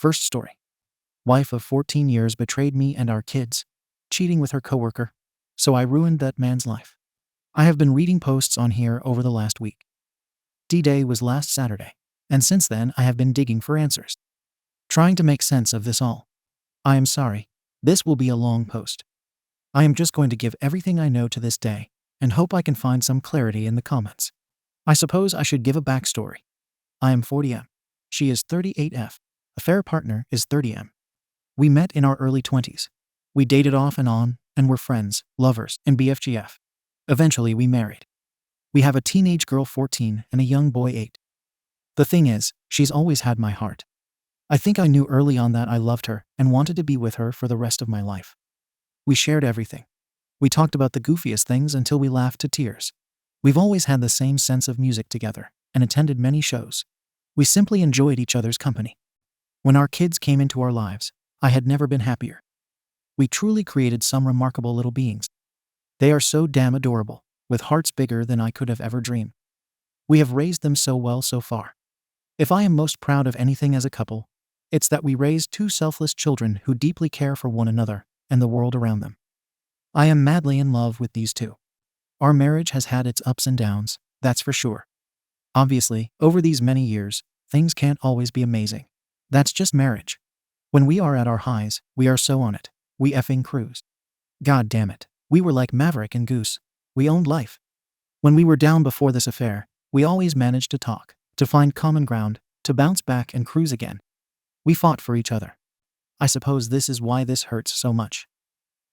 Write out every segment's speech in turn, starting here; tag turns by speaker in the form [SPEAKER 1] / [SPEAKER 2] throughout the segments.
[SPEAKER 1] First story. Wife of 14 years betrayed me and our kids, cheating with her coworker, so I ruined that man's life. I have been reading posts on here over the last week. D-Day was last Saturday, and since then I have been digging for answers, trying to make sense of this all. I am sorry, this will be a long post. I am just going to give everything I know to this day, and hope I can find some clarity in the comments. I suppose I should give a backstory. I am 40M. She is 38F. Affair partner is 30M. We met in our early 20s. We dated off and on, and were friends, lovers, and BFGF. Eventually we married. We have a teenage girl 14 and a young boy 8. The thing is, she's always had my heart. I think I knew early on that I loved her and wanted to be with her for the rest of my life. We shared everything. We talked about the goofiest things until we laughed to tears. We've always had the same sense of music together and attended many shows. We simply enjoyed each other's company. When our kids came into our lives, I had never been happier. We truly created some remarkable little beings. They are so damn adorable, with hearts bigger than I could have ever dreamed. We have raised them so well so far. If I am most proud of anything as a couple, it's that we raised two selfless children who deeply care for one another and the world around them. I am madly in love with these two. Our marriage has had its ups and downs, that's for sure. Obviously, over these many years, things can't always be amazing. That's just marriage. When we are at our highs, we are so on it. We effing cruise. God damn it. We were like Maverick and Goose. We owned life. When we were down before this affair, we always managed to talk, to find common ground, to bounce back and cruise again. We fought for each other. I suppose this is why this hurts so much.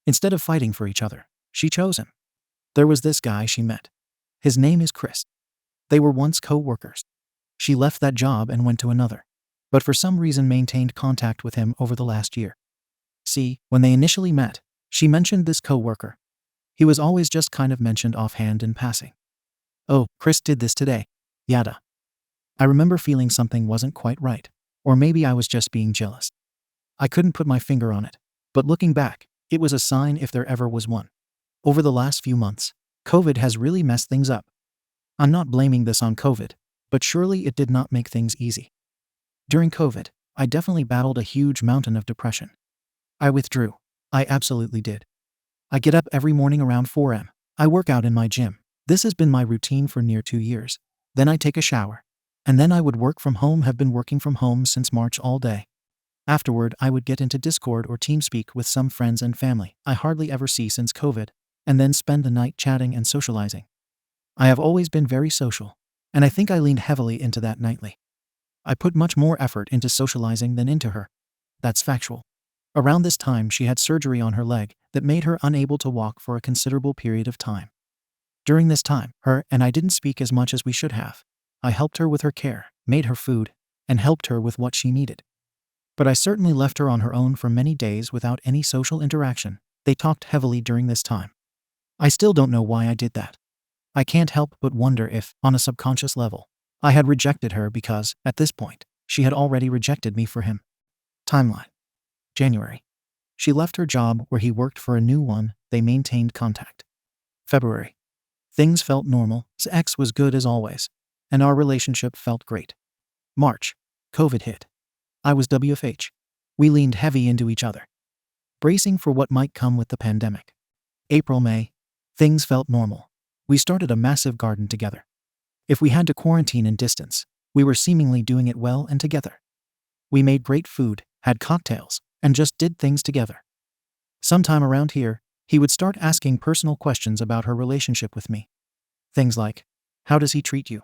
[SPEAKER 1] Instead of fighting for each other, she chose him. There was this guy she met. His name is Chris. They were once co-workers. She left that job and went to another, but for some reason maintained contact with him over the last year. See, when they initially met, she mentioned this co-worker. He was always just kind of mentioned offhand in passing. Oh, Chris did this today. Yada. I remember feeling something wasn't quite right, or maybe I was just being jealous. I couldn't put my finger on it, but looking back, it was a sign if there ever was one. Over the last few months, COVID has really messed things up. I'm not blaming this on COVID, but surely it did not make things easy. During COVID, I definitely battled a huge mountain of depression. I withdrew. I absolutely did. I get up every morning around 4 a.m. I work out in my gym. This has been my routine for near 2 years. Then I take a shower. And then I would work from home, have been working from home since March all day. Afterward, I would get into Discord or TeamSpeak with some friends and family I hardly ever see since COVID, and then spend the night chatting and socializing. I have always been very social, and I think I leaned heavily into that nightly. I put much more effort into socializing than into her. That's factual. Around this time, she had surgery on her leg that made her unable to walk for a considerable period of time. During this time, her and I didn't speak as much as we should have. I helped her with her care, made her food, and helped her with what she needed. But I certainly left her on her own for many days without any social interaction. They talked heavily during this time. I still don't know why I did that. I can't help but wonder if, on a subconscious level, I had rejected her because, at this point, she had already rejected me for him. Timeline. January. She left her job where he worked for a new one. They maintained contact. February. Things felt normal. Sex was good as always, and our relationship felt great. March. COVID hit. I was WFH. We leaned heavy into each other, bracing for what might come with the pandemic. April, May. Things felt normal. We started a massive garden together. If we had to quarantine and distance, we were seemingly doing it well and together. We made great food, had cocktails, and just did things together. Sometime around here, he would start asking personal questions about her relationship with me. Things like, how does he treat you?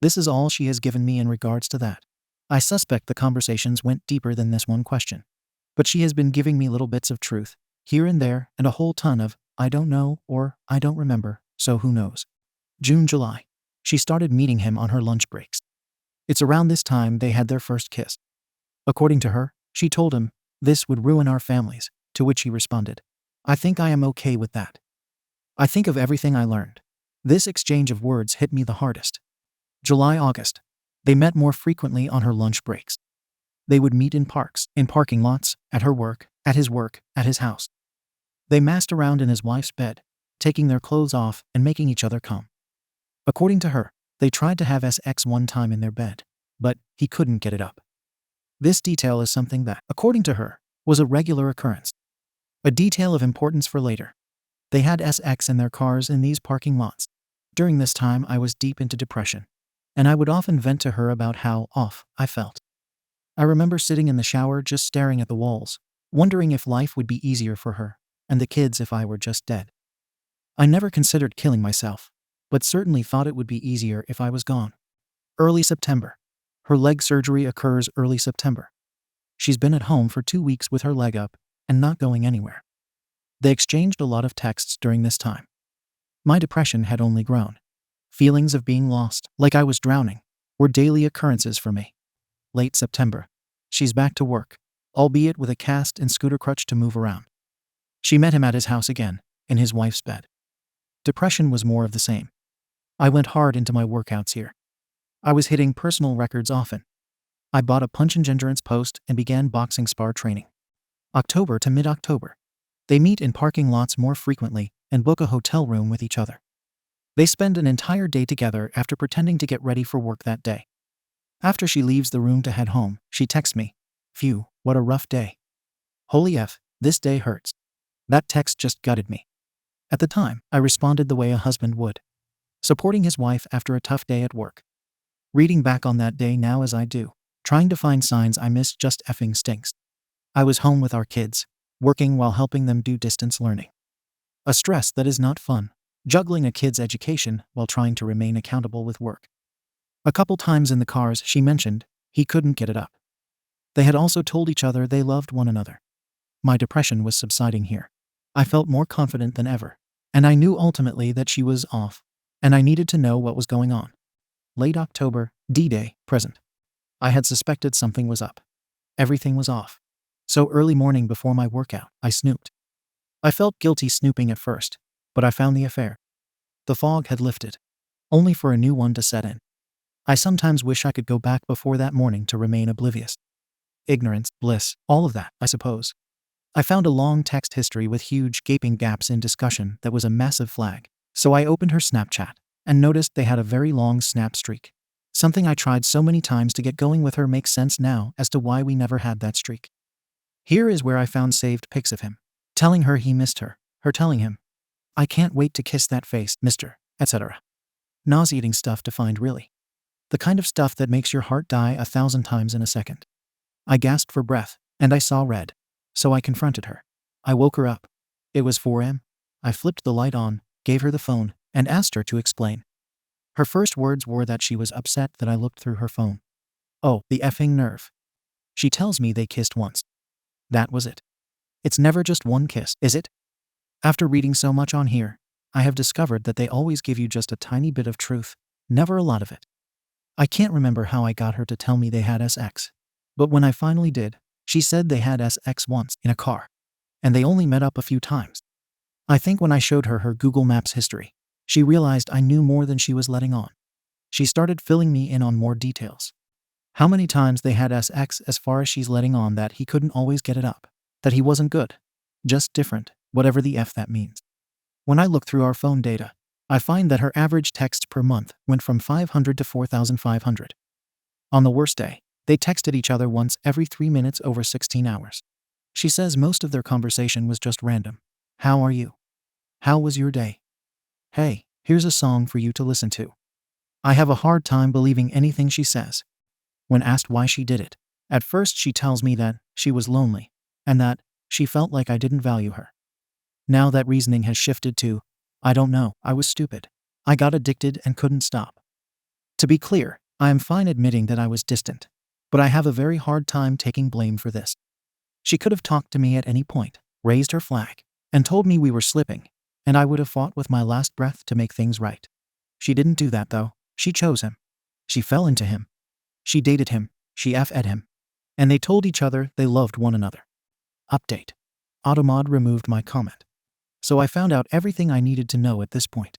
[SPEAKER 1] This is all she has given me in regards to that. I suspect the conversations went deeper than this one question. But she has been giving me little bits of truth, here and there, and a whole ton of, I don't know, or I don't remember, so who knows. June, July. She started meeting him on her lunch breaks. It's around this time they had their first kiss. According to her, she told him, this would ruin our families, to which he responded, I think I am okay with that. I think of everything I learned. This exchange of words hit me the hardest. July, August. They met more frequently on her lunch breaks. They would meet in parks, in parking lots, at her work, at his house. They massed around in his wife's bed, taking their clothes off and making each other come. According to her, they tried to have sex one time in their bed, but he couldn't get it up. This detail is something that, according to her, was a regular occurrence. A detail of importance for later. They had SX in their cars in these parking lots. During this time, I was deep into depression, and I would often vent to her about how off I felt. I remember sitting in the shower just staring at the walls, wondering if life would be easier for her, and the kids if I were just dead. I never considered killing myself, but certainly thought it would be easier if I was gone. Early September. Her leg surgery occurs early September. She's been at home for 2 weeks with her leg up and not going anywhere. They exchanged a lot of texts during this time. My depression had only grown. Feelings of being lost, like I was drowning, were daily occurrences for me. Late September. She's back to work, albeit with a cast and scooter crutch to move around. She met him at his house again, in his wife's bed. Depression was more of the same. I went hard into my workouts here. I was hitting personal records often. I bought a punch and endurance post and began boxing spar training. October to mid-October. They meet in parking lots more frequently and book a hotel room with each other. They spend an entire day together after pretending to get ready for work that day. After she leaves the room to head home, she texts me, "Phew, what a rough day. Holy F, this day hurts." That text just gutted me. At the time, I responded the way a husband would, supporting his wife after a tough day at work. Reading back on that day now as I do, trying to find signs I miss just effing stinks. I was home with our kids, working while helping them do distance learning. A stress that is not fun, juggling a kid's education while trying to remain accountable with work. A couple times in the cars she mentioned he couldn't get it up. They had also told each other they loved one another. My depression was subsiding here. I felt more confident than ever, and I knew ultimately that she was off, and I needed to know what was going on. Late October, D-Day, present. I had suspected something was up. Everything was off. So early morning before my workout, I snooped. I felt guilty snooping at first, but I found the affair. The fog had lifted, only for a new one to set in. I sometimes wish I could go back before that morning to remain oblivious. Ignorance, bliss, all of that, I suppose. I found a long text history with huge gaping gaps in discussion that was a massive flag, so I opened her Snapchat and noticed they had a very long snap streak. Something I tried so many times to get going with her makes sense now as to why we never had that streak. Here is where I found saved pics of him, telling her he missed her telling him, "I can't wait to kiss that face, mister," etc. Nauseating stuff to find, really. The kind of stuff that makes your heart die 1,000 times in a second. I gasped for breath, and I saw red. So I confronted her. I woke her up. It was 4 a.m. I flipped the light on, gave her the phone, and asked her to explain. Her first words were that she was upset that I looked through her phone. Oh, the effing nerve. She tells me they kissed once. That was it. It's never just one kiss, is it? After reading so much on here, I have discovered that they always give you just a tiny bit of truth, never a lot of it. I can't remember how I got her to tell me they had SX. But when I finally did, she said they had SX once in a car, and they only met up a few times. I think when I showed her her Google Maps history, she realized I knew more than she was letting on. She started filling me in on more details. How many times they had SX as far as she's letting on that he couldn't always get it up, that he wasn't good, just different, whatever the F that means. When I look through our phone data, I find that her average texts per month went from 500 to 4,500. On the worst day, they texted each other once every 3 minutes over 16 hours. She says most of their conversation was just random. How are you? How was your day? Hey, here's a song for you to listen to. I have a hard time believing anything she says. When asked why she did it, at first she tells me that she was lonely, and that she felt like I didn't value her. Now that reasoning has shifted to, I don't know, I was stupid. I got addicted and couldn't stop. To be clear, I am fine admitting that I was distant, but I have a very hard time taking blame for this. She could have talked to me at any point, raised her flag, and told me we were slipping, and I would have fought with my last breath to make things right. She didn't do that though. She chose him. She fell into him. She dated him. She F'd him. And they told each other they loved one another. Update. Automod removed my comment. So I found out everything I needed to know at this point.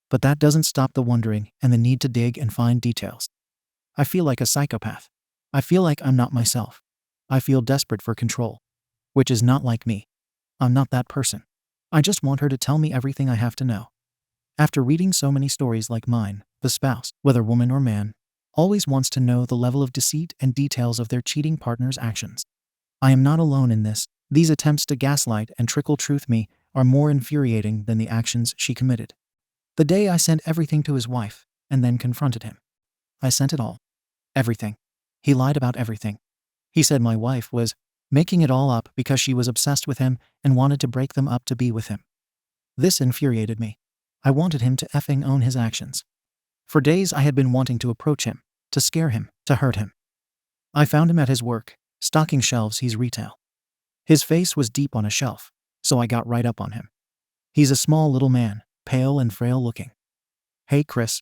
[SPEAKER 1] But that doesn't stop the wondering and the need to dig and find details. I feel like a psychopath. I feel like I'm not myself. I feel desperate for control, which is not like me. I'm not that person. I just want her to tell me everything I have to know. After reading so many stories like mine, the spouse, whether woman or man, always wants to know the level of deceit and details of their cheating partner's actions. I am not alone in this. These attempts to gaslight and trickle-truth me are more infuriating than the actions she committed. The day I sent everything to his wife and then confronted him. I sent it all. Everything. He lied about everything. He said my wife was making it all up because she was obsessed with him and wanted to break them up to be with him. This infuriated me. I wanted him to effing own his actions. For days I had been wanting to approach him, to scare him, to hurt him. I found him at his work, stocking shelves. He's retail. His face was deep on a shelf, so I got right up on him. He's a small little man, pale and frail looking. "Hey, Chris."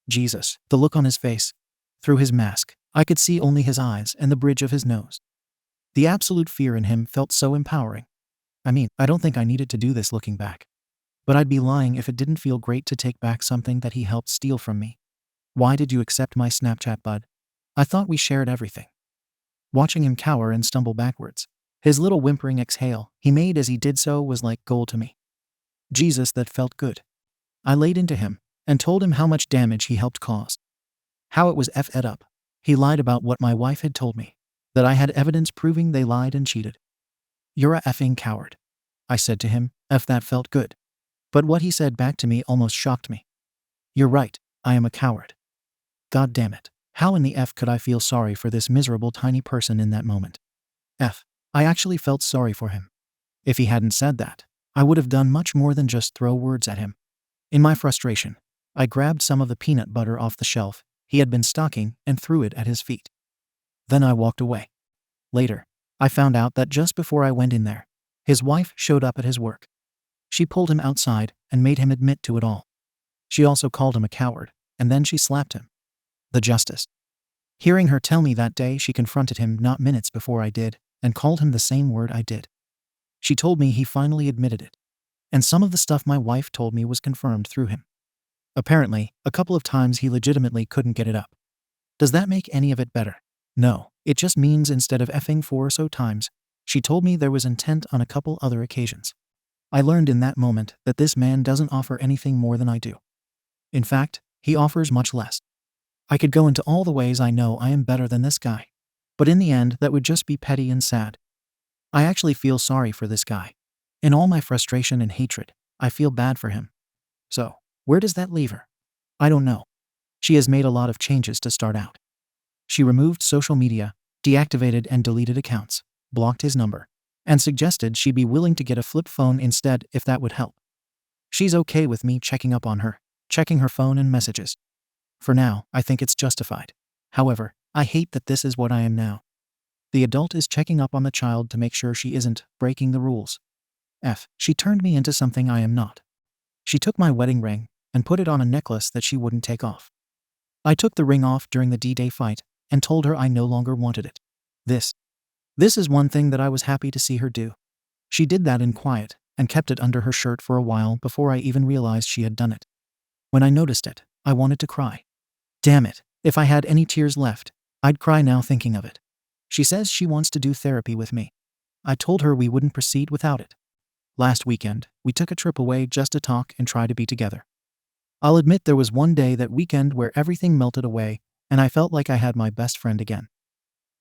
[SPEAKER 1] Jesus, the look on his face. Through his mask, I could see only his eyes and the bridge of his nose. The absolute fear in him felt so empowering. I mean, I don't think I needed to do this looking back. But I'd be lying if it didn't feel great to take back something that he helped steal from me. "Why did you accept my Snapchat, bud? I thought we shared everything." Watching him cower and stumble backwards, his little whimpering exhale he made as he did so was like gold to me. Jesus, that felt good. I laid into him and told him how much damage he helped cause. How it was effed up. He lied about what my wife had told me, that I had evidence proving they lied and cheated. "You're a effing coward," I said to him. That felt good. But what he said back to me almost shocked me. "You're right, I am a coward." God damn it. How in the F could I feel sorry for this miserable tiny person in that moment? I actually felt sorry for him. If he hadn't said that, I would have done much more than just throw words at him. In my frustration, I grabbed some of the peanut butter off the shelf he had been stocking and threw it at his feet. Then I walked away. Later, I found out that just before I went in there, his wife showed up at his work. She pulled him outside and made him admit to it all. She also called him a coward, and then she slapped him. The justice. Hearing her tell me that day she confronted him not minutes before I did, and called him the same word I did. She told me he finally admitted it. And some of the stuff my wife told me was confirmed through him. Apparently, a couple of times he legitimately couldn't get it up. Does that make any of it better? No, it just means instead of effing 4 or so times, she told me there was intent on a couple other occasions. I learned in that moment that this man doesn't offer anything more than I do. In fact, he offers much less. I could go into all the ways I know I am better than this guy, but in the end that would just be petty and sad. I actually feel sorry for this guy. In all my frustration and hatred, I feel bad for him. So, where does that leave her? I don't know. She has made a lot of changes to start out. She removed social media, deactivated and deleted accounts, blocked his number, and suggested she'd be willing to get a flip phone instead if that would help. She's okay with me checking up on her, checking her phone and messages. For now, I think it's justified. However, I hate that this is what I am now. The adult is checking up on the child to make sure she isn't breaking the rules. She turned me into something I am not. She took my wedding ring and put it on a necklace that she wouldn't take off. I took the ring off during the D-Day fight and told her I no longer wanted it. This is one thing that I was happy to see her do. She did that in quiet and kept it under her shirt for a while before I even realized she had done it. When I noticed it, I wanted to cry. Damn it, if I had any tears left, I'd cry now thinking of it. She says she wants to do therapy with me. I told her we wouldn't proceed without it. Last weekend, we took a trip away just to talk and try to be together. I'll admit there was one day that weekend where everything melted away and I felt like I had my best friend again.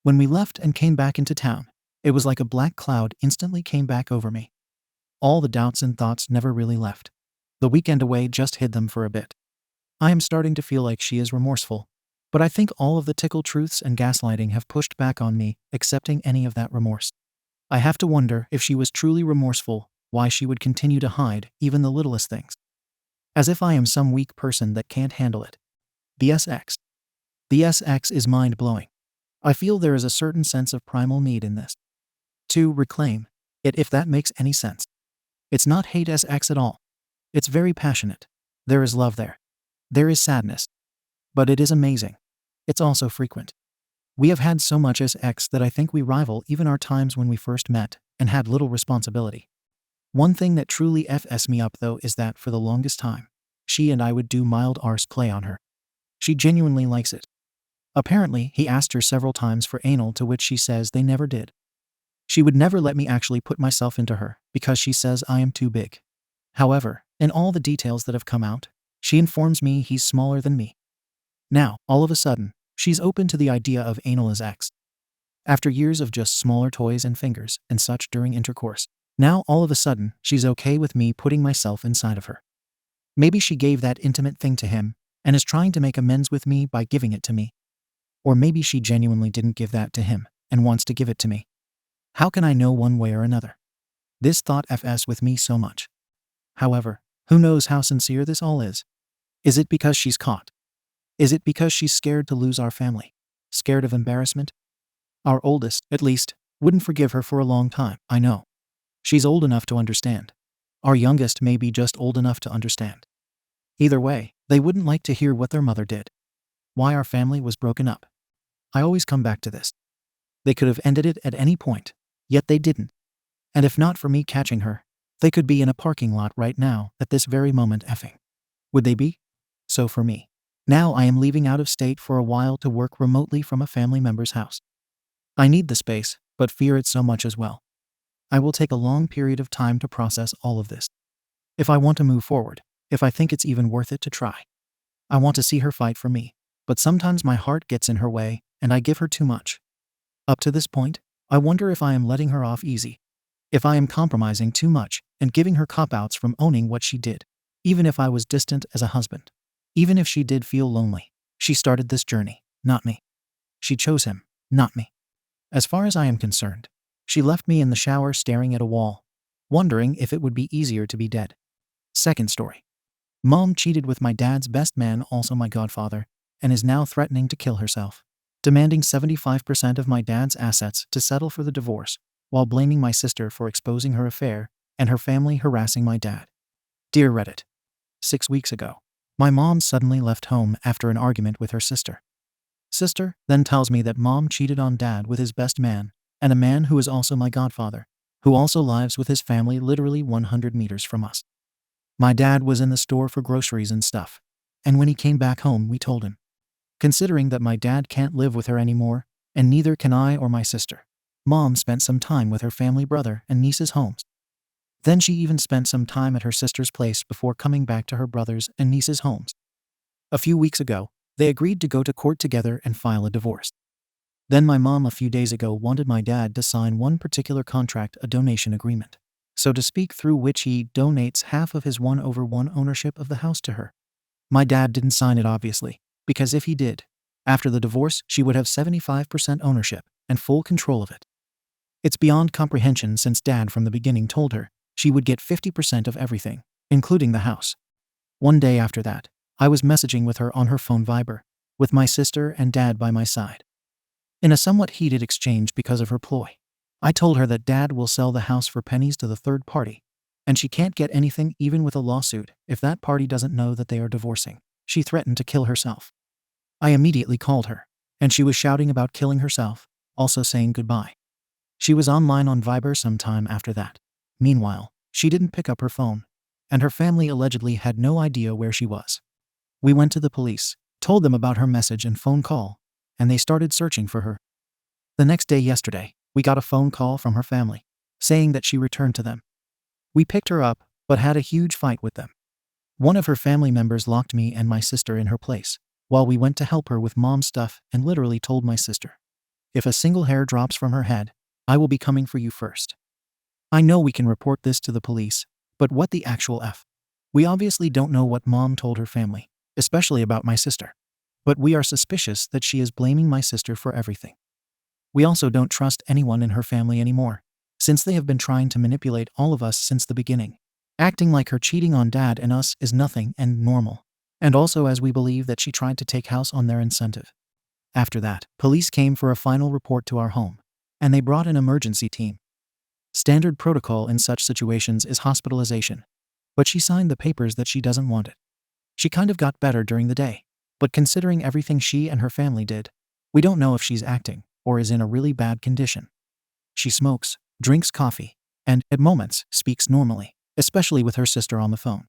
[SPEAKER 1] When we left and came back into town, it was like a black cloud instantly came back over me. All the doubts and thoughts never really left. The weekend away just hid them for a bit. I am starting to feel like she is remorseful, but I think all of the tickle truths and gaslighting have pushed back on me accepting any of that remorse. I have to wonder if she was truly remorseful, why she would continue to hide even the littlest things. As if I am some weak person that can't handle it. The SX. The SX is mind-blowing. I feel there is a certain sense of primal need in this. To reclaim it, if that makes any sense. It's not hate SX at all. It's very passionate. There is love there. There is sadness. But it is amazing. It's also frequent. We have had so much SX that I think we rival even our times when we first met and had little responsibility. One thing that truly FS me up though is that for the longest time, she and I would do mild arse play on her. She genuinely likes it. Apparently, he asked her several times for anal, to which she says they never did. She would never let me actually put myself into her because she says I am too big. However, in all the details that have come out, she informs me he's smaller than me. Now, all of a sudden, She's open to the idea of anal as X. After years of just smaller toys and fingers and such during intercourse. Now all of a sudden, she's okay with me putting myself inside of her. Maybe she gave that intimate thing to him and is trying to make amends with me by giving it to me. Or maybe she genuinely didn't give that to him and wants to give it to me. How can I know one way or another? This thought f's with me so much. However, who knows how sincere this all is? Is it because she's caught? Is it because she's scared to lose our family? Scared of embarrassment? Our oldest, at least, wouldn't forgive her for a long time, I know. She's old enough to understand. Our youngest may be just old enough to understand. Either way, they wouldn't like to hear what their mother did. Why our family was broken up. I always come back to this. They could have ended it at any point, yet they didn't. And if not for me catching her, they could be in a parking lot right now at this very moment effing. Would they be? So for me. Now I am leaving out of state for a while to work remotely from a family member's house. I need the space, but fear it so much as well. I will take a long period of time to process all of this. If I want to move forward, if I think it's even worth it to try. I want to see her fight for me, but sometimes my heart gets in her way and I give her too much. Up to this point, I wonder if I am letting her off easy. If I am compromising too much and giving her cop-outs from owning what she did. Even if I was distant as a husband. Even if she did feel lonely. She started this journey, not me. She chose him, not me. As far as I am concerned, she left me in the shower staring at a wall, wondering if it would be easier to be dead. Second story. Mom cheated with my dad's best man, also my godfather, and is now threatening to kill herself, demanding 75% of my dad's assets to settle for the divorce, while blaming my sister for exposing her affair and her family harassing my dad. Dear Reddit. 6 weeks ago, my mom suddenly left home after an argument with her sister. Sister then tells me that mom cheated on dad with his best man, and a man who is also my godfather, who also lives with his family literally 100 meters from us. My dad was in the store for groceries and stuff, and when he came back home we told him. Considering that my dad can't live with her anymore, and neither can I or my sister, mom spent some time with her family brother and niece's homes. Then she even spent some time at her sister's place before coming back to her brother's and niece's homes. A few weeks ago, they agreed to go to court together and file a divorce. Then my mom a few days ago wanted my dad to sign one particular contract, a donation agreement, so to speak, through which he donates half of his 1/1 ownership of the house to her. My dad didn't sign it obviously, because if he did, after the divorce she would have 75% ownership and full control of it. It's beyond comprehension since dad from the beginning told her she would get 50% of everything, including the house. One day after that, I was messaging with her on her phone Viber, with my sister and dad by my side. In a somewhat heated exchange because of her ploy, I told her that dad will sell the house for pennies to the third party, and she can't get anything even with a lawsuit if that party doesn't know that they are divorcing. She threatened to kill herself. I immediately called her, and she was shouting about killing herself, also saying goodbye. She was online on Viber some time after that. Meanwhile, she didn't pick up her phone, and her family allegedly had no idea where she was. We went to the police, told them about her message and phone call, and they started searching for her. The next day, yesterday, we got a phone call from her family, saying that she returned to them. We picked her up, but had a huge fight with them. One of her family members locked me and my sister in her place, while we went to help her with mom's stuff and literally told my sister, if a single hair drops from her head, I will be coming for you first. I know we can report this to the police, but what the actual F? We obviously don't know what mom told her family, especially about my sister. But we are suspicious that she is blaming my sister for everything. We also don't trust anyone in her family anymore, since they have been trying to manipulate all of us since the beginning, acting like her cheating on dad and us is nothing and normal, and also as we believe that she tried to take house on their incentive. After that, police came for a final report to our home, and they brought an emergency team. Standard protocol in such situations is hospitalization, but she signed the papers that she doesn't want it. She kind of got better during the day, but considering everything she and her family did, we don't know if she's acting or is in a really bad condition. She smokes, drinks coffee, and, at moments, speaks normally, especially with her sister on the phone.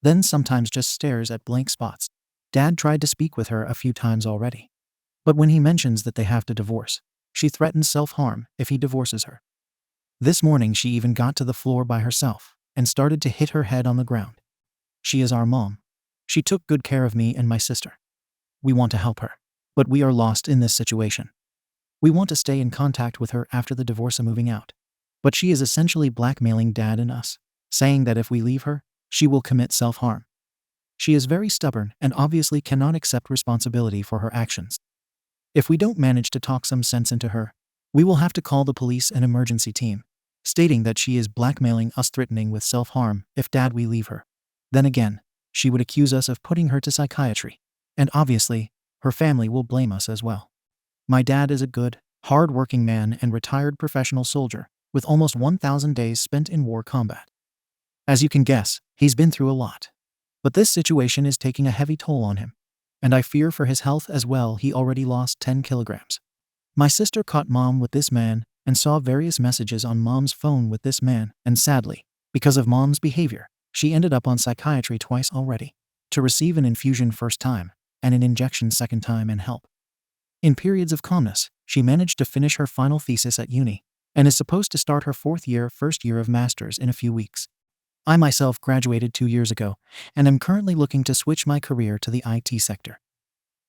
[SPEAKER 1] Then sometimes just stares at blank spots. Dad tried to speak with her a few times already. But when he mentions that they have to divorce, she threatens self-harm if he divorces her. This morning she even got to the floor by herself and started to hit her head on the ground. She is our mom. She took good care of me and my sister. We want to help her. But we are lost in this situation. We want to stay in contact with her after the divorce and moving out. But she is essentially blackmailing Dad and us, saying that if we leave her, she will commit self-harm. She is very stubborn and obviously cannot accept responsibility for her actions. If we don't manage to talk some sense into her, we will have to call the police and emergency team, stating that she is blackmailing us, threatening with self-harm if Dad we leave her. Then again, she would accuse us of putting her to psychiatry, and obviously, her family will blame us as well. My dad is a good, hard-working man and retired professional soldier, with almost 1,000 days spent in war combat. As you can guess, he's been through a lot. But this situation is taking a heavy toll on him, and I fear for his health as well. He already lost 10 kilograms. My sister caught Mom with this man and saw various messages on Mom's phone with this man, and sadly, because of Mom's behavior, she ended up on psychiatry twice already, to receive an infusion first time, and an injection second time and help. In periods of calmness, she managed to finish her final thesis at uni, and is supposed to start her first year of master's in a few weeks. I myself graduated 2 years ago, and am currently looking to switch my career to the IT sector.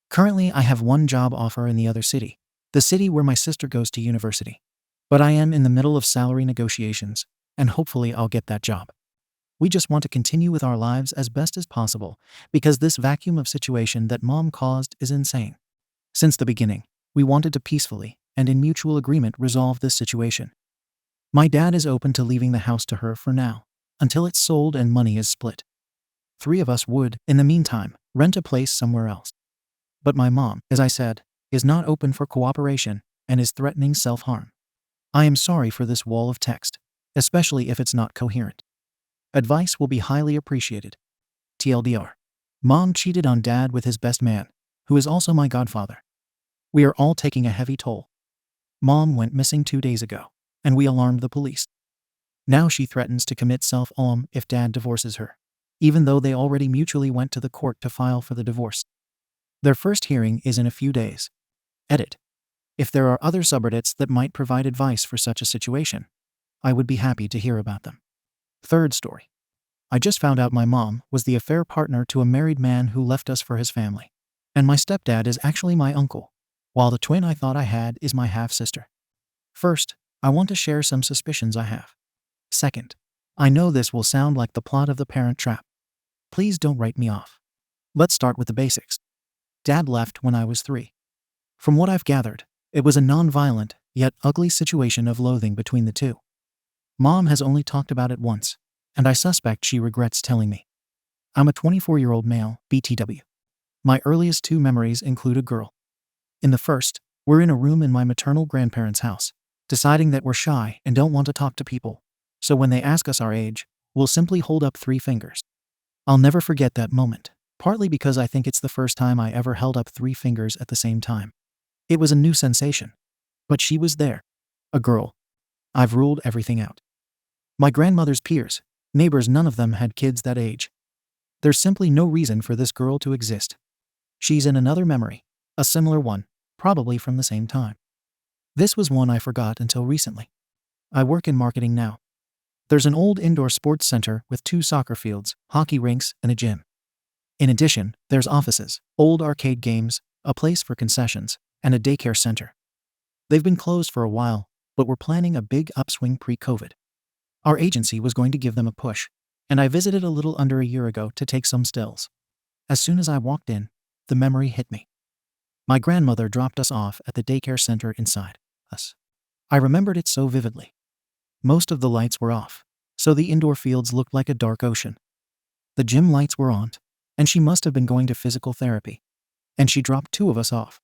[SPEAKER 1] Currently, I have one job offer in the other city, the city where my sister goes to university. But I am in the middle of salary negotiations, and hopefully I'll get that job. We just want to continue with our lives as best as possible, because this vacuum of situation that Mom caused is insane. Since the beginning, we wanted to peacefully, and in mutual agreement, resolve this situation. My dad is open to leaving the house to her for now, until it's sold and money is split. 3 of us would, in the meantime, rent a place somewhere else. But my mom, as I said, is not open for cooperation and is threatening self-harm. I am sorry for this wall of text, especially if it's not coherent. Advice will be highly appreciated. TLDR. Mom cheated on Dad with his best man, who is also my godfather. We are all taking a heavy toll. Mom went missing 2 days ago, and we alarmed the police. Now she threatens to commit self-harm if Dad divorces her, even though they already mutually went to the court to file for the divorce. Their first hearing is in a few days. Edit. If there are other subreddits that might provide advice for such a situation, I would be happy to hear about them. Third story. I just found out my mom was the affair partner to a married man who left us for his family. And my stepdad is actually my uncle, while the twin I thought I had is my half-sister. First, I want to share some suspicions I have. Second, I know this will sound like the plot of The Parent Trap. Please don't write me off. Let's start with the basics. Dad left when I was 3. From what I've gathered, it was a non-violent, yet ugly situation of loathing between the two. Mom has only talked about it once, and I suspect she regrets telling me. I'm a 24-year-old male, BTW. My earliest 2 memories include a girl. In the first, we're in a room in my maternal grandparents' house, deciding that we're shy and don't want to talk to people. So when they ask us our age, we'll simply hold up 3 fingers. I'll never forget that moment, partly because I think it's the first time I ever held up 3 fingers at the same time. It was a new sensation. But she was there. A girl. I've ruled everything out. My grandmother's peers, neighbors, none of them had kids that age. There's simply no reason for this girl to exist. She's in another memory, a similar one, probably from the same time. This was one I forgot until recently. I work in marketing now. There's an old indoor sports center with 2 soccer fields, hockey rinks, and a gym. In addition, there's offices, old arcade games, a place for concessions, and a daycare center. They've been closed for a while, but we're planning a big upswing pre-COVID. Our agency was going to give them a push, and I visited a little under a year ago to take some stills. As soon as I walked in, the memory hit me. My grandmother dropped us off at the daycare center inside us. I remembered it so vividly. Most of the lights were off, so the indoor fields looked like a dark ocean. The gym lights were on, and she must have been going to physical therapy. And she dropped 2 of us off.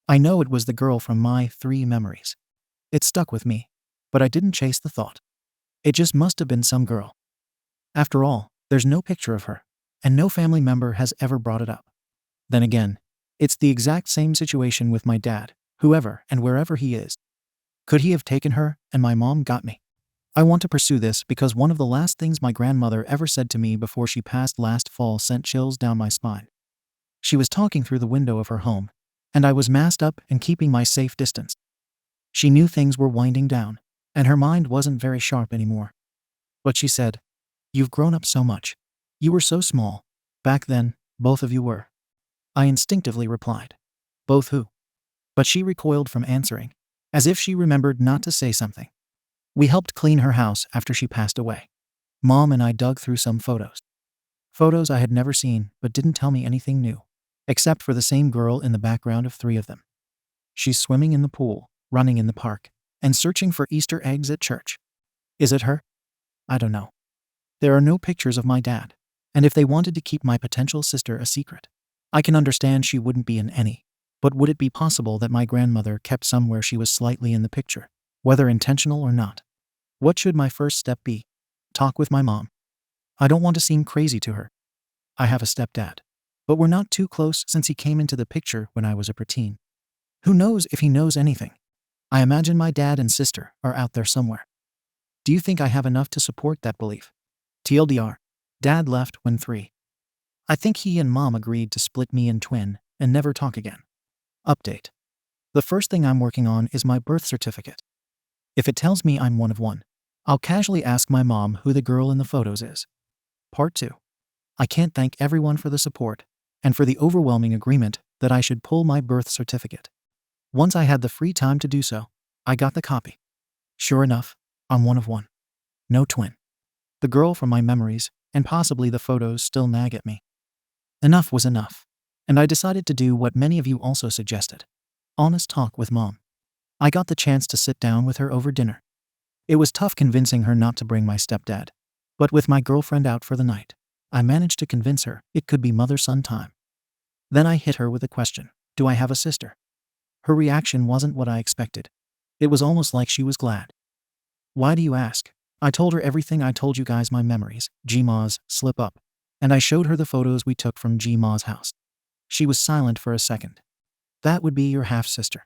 [SPEAKER 1] I know it was the girl from my 3 memories. It stuck with me, but I didn't chase the thought. It just must have been some girl. After all, there's no picture of her, and no family member has ever brought it up. Then again, it's the exact same situation with my dad, whoever and wherever he is. Could he have taken her, and my mom got me? I want to pursue this because one of the last things my grandmother ever said to me before she passed last fall sent chills down my spine. She was talking through the window of her home, and I was masked up and keeping my safe distance. She knew things were winding down, and her mind wasn't very sharp anymore. But she said, "You've grown up so much. You were so small. Back then, both of you were." I instinctively replied, Both who? But she recoiled from answering, as if she remembered not to say something. We helped clean her house after she passed away. Mom and I dug through some photos. Photos I had never seen but didn't tell me anything new, except for the same girl in the background of 3 of them. She's swimming in the pool, running in the park, and searching for Easter eggs at church. Is it her? I don't know. There are no pictures of my dad, and if they wanted to keep my potential sister a secret, I can understand she wouldn't be in any. But would it be possible that my grandmother kept some where she was slightly in the picture, whether intentional or not? What should my first step be? Talk with my mom. I don't want to seem crazy to her. I have a stepdad, but we're not too close since he came into the picture when I was a preteen. Who knows if he knows anything? I imagine my dad and sister are out there somewhere. Do you think I have enough to support that belief? TLDR, Dad left when 3. I think he and Mom agreed to split me and twin and never talk again. Update. The first thing I'm working on is my birth certificate. If it tells me I'm one of one, I'll casually ask my mom who the girl in the photos is. Part 2. I can't thank everyone for the support and for the overwhelming agreement that I should pull my birth certificate. Once I had the free time to do so, I got the copy. Sure enough, I'm one of one. No twin. The girl from my memories and possibly the photos still nag at me. Enough was enough, and I decided to do what many of you also suggested. Honest talk with Mom. I got the chance to sit down with her over dinner. It was tough convincing her not to bring my stepdad, but with my girlfriend out for the night, I managed to convince her it could be mother-son time. Then I hit her with a question. Do I have a sister? Her reaction wasn't what I expected. It was almost like she was glad. Why do you ask? I told her everything I told you guys, my memories, Gma's slip up, and I showed her the photos we took from Gma's house. She was silent for a second. That would be your half-sister.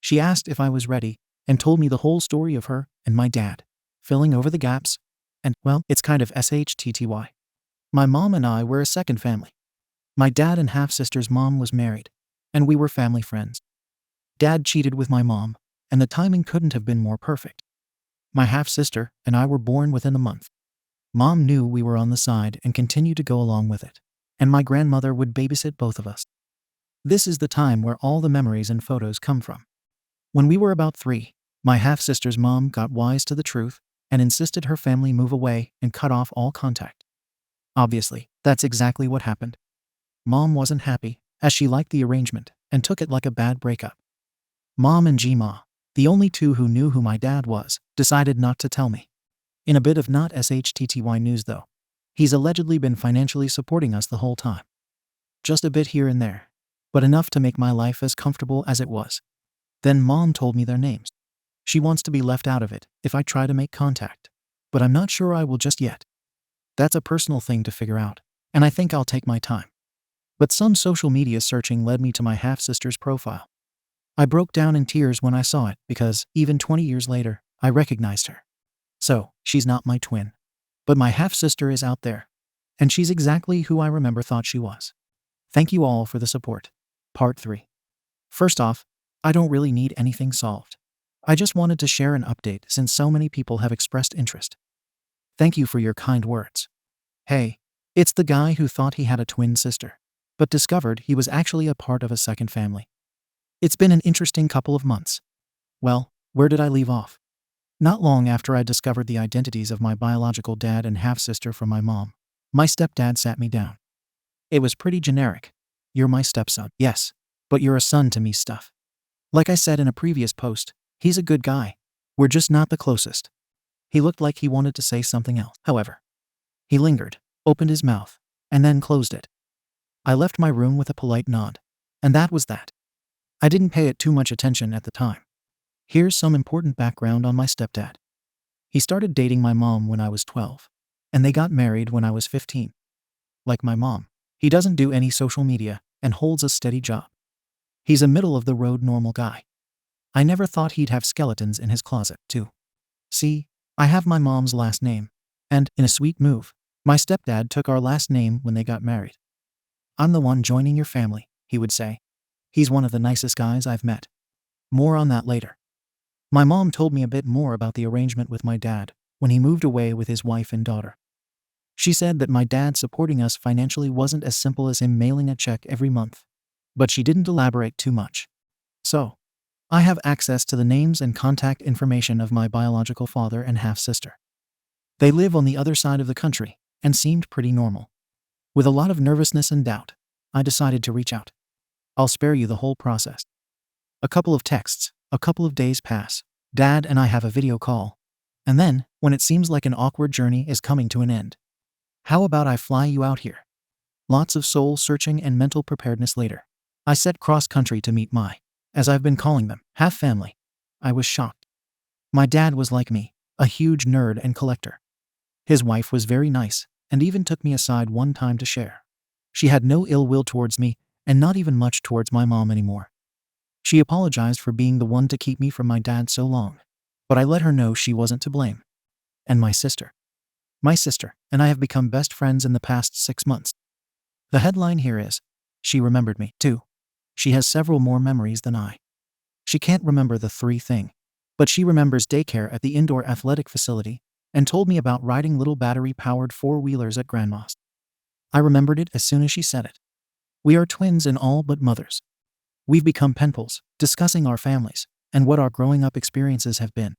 [SPEAKER 1] She asked if I was ready and told me the whole story of her and my dad, filling over the gaps, and, well, it's kind of SHTTY. My mom and I were a second family. My dad and half-sister's mom was married, and we were family friends. Dad cheated with my mom, and the timing couldn't have been more perfect. My half-sister and I were born within a month. Mom knew we were on the side and continued to go along with it, and my grandmother would babysit both of us. This is the time where all the memories and photos come from. When we were about 3, my half-sister's mom got wise to the truth and insisted her family move away and cut off all contact. Obviously, that's exactly what happened. Mom wasn't happy, as she liked the arrangement and took it like a bad breakup. Mom and Gma, the only 2 who knew who my dad was, decided not to tell me. In a bit of not SHTTY news though, he's allegedly been financially supporting us the whole time. Just a bit here and there, but enough to make my life as comfortable as it was. Then Mom told me their names. She wants to be left out of it if I try to make contact, but I'm not sure I will just yet. That's a personal thing to figure out, and I think I'll take my time. But some social media searching led me to my half-sister's profile. I broke down in tears when I saw it because, even 20 years later, I recognized her. So, she's not my twin. But my half-sister is out there, and she's exactly who I remember thought she was. Thank you all for the support. Part 3. First off, I don't really need anything solved. I just wanted to share an update since so many people have expressed interest. Thank you for your kind words. Hey, it's the guy who thought he had a twin sister, but discovered he was actually a part of a second family. It's been an interesting couple of months. Well, where did I leave off? Not long after I discovered the identities of my biological dad and half-sister from my mom, my stepdad sat me down. It was pretty generic. You're my stepson. Yes, but you're a son to me stuff. Like I said in a previous post, he's a good guy. We're just not the closest. He looked like he wanted to say something else. However, he lingered, opened his mouth, and then closed it. I left my room with a polite nod, and that was that. I didn't pay it too much attention at the time. Here's some important background on my stepdad. He started dating my mom when I was 12, and they got married when I was 15. Like my mom, he doesn't do any social media and holds a steady job. He's a middle-of-the-road normal guy. I never thought he'd have skeletons in his closet, too. See, I have my mom's last name, and, in a sweet move, my stepdad took our last name when they got married. I'm the one joining your family, he would say. He's one of the nicest guys I've met. More on that later. My mom told me a bit more about the arrangement with my dad when he moved away with his wife and daughter. She said that my dad supporting us financially wasn't as simple as him mailing a check every month. but she didn't elaborate too much. So, I have access to the names and contact information of my biological father and half-sister. They live on the other side of the country and seemed pretty normal. With a lot of nervousness and doubt, I decided to reach out. I'll spare you the whole process. A couple of texts, a couple of days pass. Dad and I have a video call. And then, when it seems like an awkward journey is coming to an end, how about I fly you out here? Lots of soul searching and mental preparedness later. I set cross-country to meet my, as I've been calling them, half-family. I was shocked. My dad was like me, a huge nerd and collector. His wife was very nice, and even took me aside one time to share. She had no ill will towards me, and not even much towards my mom anymore. She apologized for being the one to keep me from my dad so long, but I let her know she wasn't to blame. And my sister and I have become best friends in the past 6 months. The headline here is, she remembered me, too. She has several more memories than I. She can't remember the 3 thing, but she remembers daycare at the indoor athletic facility and told me about riding little battery-powered 4-wheelers at Grandma's. I remembered it as soon as she said it. We are twins in all but mothers. We've become pen pals, discussing our families and what our growing-up experiences have been.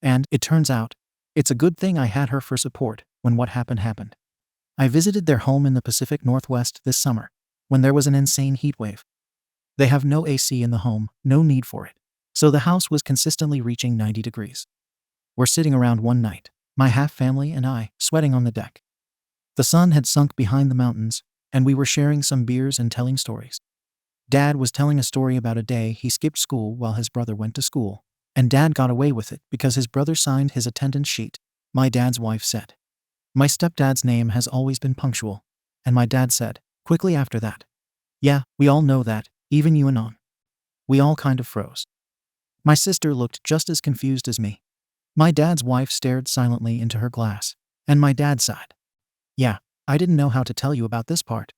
[SPEAKER 1] And, it turns out, it's a good thing I had her for support when what happened. I visited their home in the Pacific Northwest this summer, when there was an insane heat wave. They have no AC in the home, no need for it, so the house was consistently reaching 90 degrees. We're sitting around one night, my half-family and I, sweating on the deck. The sun had sunk behind the mountains, and we were sharing some beers and telling stories. Dad was telling a story about a day he skipped school while his brother went to school, and Dad got away with it because his brother signed his attendance sheet, my dad's wife said. My stepdad's name has always been punctual, and my dad said, quickly after that, yeah, we all know that, even you and on. We all kind of froze. My sister looked just as confused as me. My dad's wife stared silently into her glass, and my dad sighed. Yeah, I didn't know how to tell you about this part.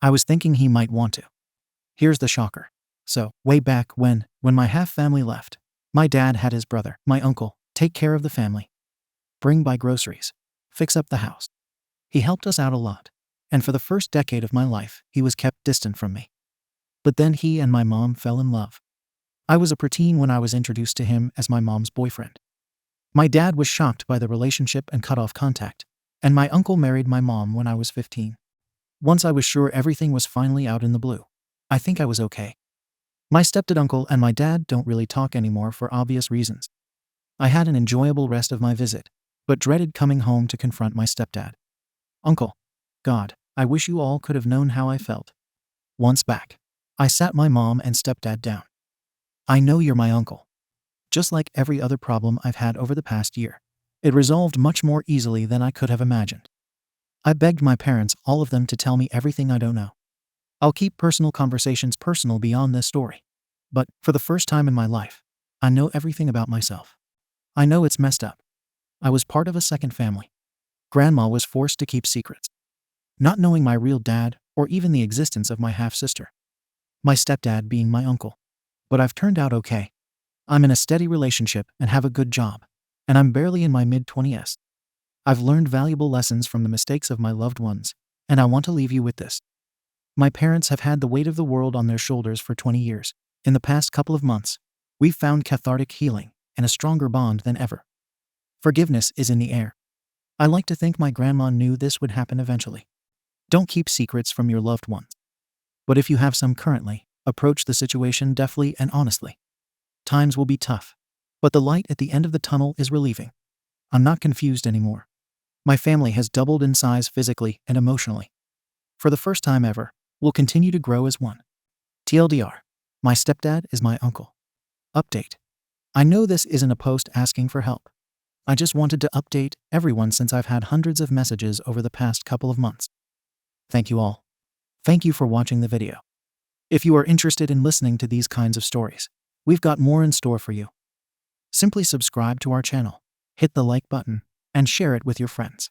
[SPEAKER 1] I was thinking he might want to. Here's the shocker. So, way back when my half-family left, my dad had his brother, my uncle, take care of the family. Bring by groceries. Fix up the house. He helped us out a lot, and for the first decade of my life, he was kept distant from me. But then he and my mom fell in love. I was a preteen when I was introduced to him as my mom's boyfriend. My dad was shocked by the relationship and cut off contact, and my uncle married my mom when I was 15. Once I was sure everything was finally out in the blue, I think I was okay. My stepdad uncle and my dad don't really talk anymore for obvious reasons. I had an enjoyable rest of my visit, but dreaded coming home to confront my stepdad. Uncle, God, I wish you all could have known how I felt. Once back, I sat my mom and stepdad down. I know you're my uncle. Just like every other problem I've had over the past year, it resolved much more easily than I could have imagined. I begged my parents, all of them, to tell me everything I don't know. I'll keep personal conversations personal beyond this story. But, for the first time in my life, I know everything about myself. I know it's messed up. I was part of a second family. Grandma was forced to keep secrets. Not knowing my real dad, or even the existence of my half-sister. My stepdad being my uncle. But I've turned out okay. I'm in a steady relationship and have a good job. And I'm barely in my mid-20s. I've learned valuable lessons from the mistakes of my loved ones, and I want to leave you with this. My parents have had the weight of the world on their shoulders for 20 years. In the past couple of months, we've found cathartic healing and a stronger bond than ever. Forgiveness is in the air. I like to think my grandma knew this would happen eventually. Don't keep secrets from your loved ones. But if you have some currently, approach the situation deftly and honestly. Times will be tough, but the light at the end of the tunnel is relieving. I'm not confused anymore. My family has doubled in size physically and emotionally. For the first time ever, we'll continue to grow as one. TLDR, my stepdad is my uncle. Update. I know this isn't a post asking for help. I just wanted to update everyone since I've had hundreds of messages over the past couple of months. Thank you all. Thank you for watching the video. If you are interested in listening to these kinds of stories, we've got more in store for you. Simply subscribe to our channel, hit the like button, and share it with your friends.